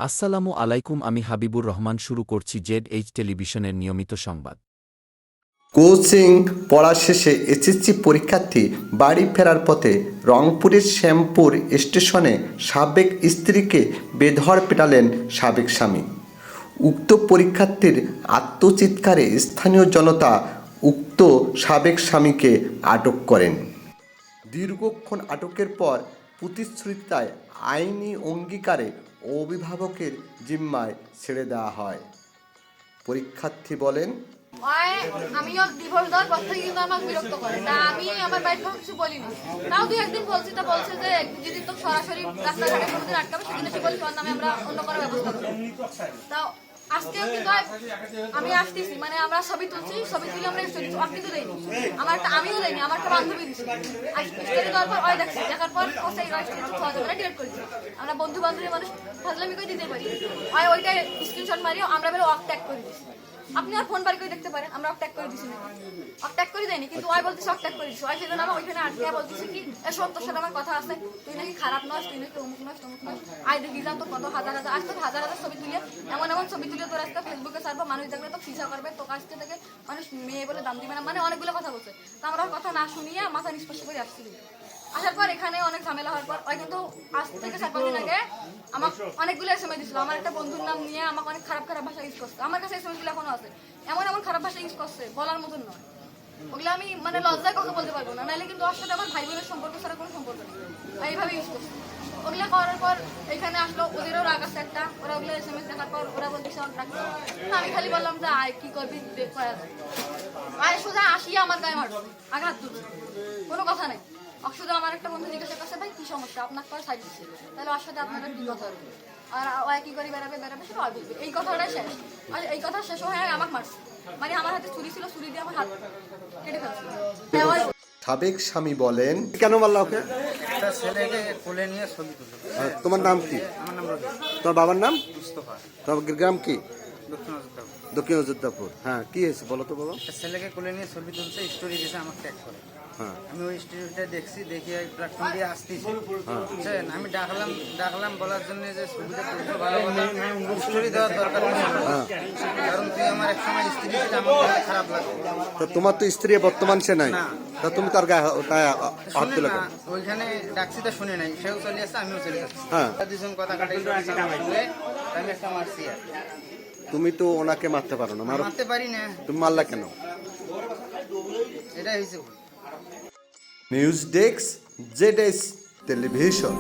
আসসালামু আলাইকুম, আমি হাবিবুর রহমান। শুরু করছি জেড টেলিভিশনের নিয়মিত সংবাদ। কোচিং পড়া শেষে এসএসসি পরীক্ষার্থী বাড়ি ফেরার পথে রংপুরের শ্যামপুর স্টেশনে সাবেক স্ত্রীকে বেধড় পেটালেন সাবেক স্বামী। উক্ত পরীক্ষার্থীর আত্মচিৎকারে স্থানীয় জনতা উক্ত সাবেক স্বামীকে আটক করেন। দীর্ঘক্ষণ আটকের পর প্রতিশ্রুতিতায় আইনি অঙ্গীকারে অভিভাবকের জিম্মায় ছেড়ে দেওয়া হয়। পরীক্ষার্থী বলেন, আমিও ডিভোর্স দেওয়ার পর থেকে কিন্তু আমাকে বিরক্ত করে। তা আমি আমার বাড়ির থেকে কিছু বলিনি। তাও দুই একদিন বলছি, তা বলছে যে যদি তো সরাসরি রাস্তাঘাটে কোনোদিন আটকাবে সেদিন এসে বলি তোর নামে আমরা অন্য কোনো ব্যবস্থা করবো। তাও আজকে কিন্তু আমি আসতেছি, মানে আমরা ছবি তুলছি, ছবি তুলে আমরা কিন্তু দেয়নি। আমিও দেয়নি, আমার একটা বান্ধবী দিচ্ছি। স্টোরি দেওয়ার পর ওই দেখছি, দেখার পর ও সেই ডিলেট করেছি। আমরা বন্ধু বান্ধবী মানুষ ফাজলামি করে দিতে পারি। ওইটা স্ক্রিনশট মারিও আমরা বেরো অফ ট্যাগ করে দিচ্ছি। আপনি আর ফোন বার করে দেখতে পারেন, আমরা ট্যাগ করে দিছি না, ট্যাগ করে দেয়নি, কিন্তু ওই বলতেছে ট্যাগ করে দিছি। ওই সেজন্য আমার ওইখানে আটকে বলতেছে কি তোর সাথে আমার কথা আছে, তুই নাকি খারাপ নস, তুই নাকি অমুক নস তমুক নস। দেখি যা তোর কত হাজার হাজার আজ তোর হাজার হাজার ছবি তুলে এমন ছবি তুলে তোর আজকে ফেসবুকে ছাড়বো, মানুষ দেখলে তো ফিসা করবে, তোর কাছ থেকে মানুষ মেয়ে বলে দাম দিবে না, মানে অনেকগুলো কথা বলছে। তো আমরা কথা না শুনিয়ে মাথা নিষ্পর্শ করে আসছিল। আসার পর এখানে অনেক ঝামেলা হওয়ার পর ওই কিন্তু আজ থেকে 4-5 দিন আগে আমার অনেকগুলো এসএমএস দিছিল। আমার একটা বন্ধুর নাম নিয়ে আমাকে অনেক খারাপ খারাপ ভাষা ইউজ করছে। আমার কাছে এসএমএস গুলো এখনো আছে। এমন খারাপ ভাষা ইউজ করছে বলার মতন নয়। ওগুলো আমি মানে লজ্জায় কথা বলতে পারবো না, নাহলে কিন্তু ওর সাথে আমার ভাই বোনের সম্পর্ক ছাড়া কোনো সম্পর্ক নেই। এইভাবে ইউজ করছে। ওগুলো করার পর এখানে আসলো, ওদেরও রাগ আছে একটা। ওরা ওগুলো এসএমএস দেখার পর ওরা বলতেছে অন রাখছে। আমি খালি বললাম যে আয় কি করবি দেখ করা যায়। আয় সোজা আসিয়া আমার গায়ে মারছে, আঘাত তুলছে, কোনো কথা নেই। শুধু আমার একটা বন্ধু জিজ্ঞাসা করছে ভাই কি সমস্যা, আপনার করে সাইড দিচ্ছে, তাহলে ওর সাথে আপনারা কি কথা হবে, আর ও কি করে বেড়াবে সেটা হয় বলবে। এই কথাটাই শেষ। আর এই কথা শেষ হয়ে আমাকে মারছে, মানে আমার হাতে ছুরি ছিল, ছুরি দিয়ে আমার হাত কেটে ফেলছে। সাবেক স্বামী বলেন, কেন মারলা ওকে? ছেলেকে কোলে নিয়ে ছবি তুললো। তোমার নাম কি? আমার নাম রবি। তোমার বাবার নাম? মুস্তফা। তোমার গ্রাম কি? দক্ষিণ অযোধ্যা। দক্ষিণ অযোধ্যাপুর। হ্যাঁ, কি হয়েছে বলো তো বাবা। ছেলেকে কোলে নিয়ে ছবি তুলছে, স্টোরি দিয়েছে, আমাকে ট্যাগ করে। হ্যাঁ, আমি ওই স্টোরিটা দেখছি, দেখে প্ল্যাটফর্ম দিয়ে আসতেছি, বুঝছেন? আমি ডাকলাম বলার জন্য যে ছবিটা তুলতে ভালো কথা, স্টোরি দেওয়ার দরকার নেই, কারণ তুই আমার এক সময় স্ত্রী ছিল, আমার অনেক খারাপ লাগে। তো তোমার তো স্ত্রী বর্তমান সে নাই, তা তুমি তার গায়ে হাত দিলে কেন? ওইখানে ডাকছি তো শুনে নাই, সেও চলে আসছে, আমিও চলে যাচ্ছি। হ্যাঁ, দুজন কথা কাটাই আমি একটা মারছি। আর তুমি তো ওনাকে মারতে পারো না। মারতে পারি না, তুমি মারলা কেন? এটাই হয়েছে। News desk, Z television.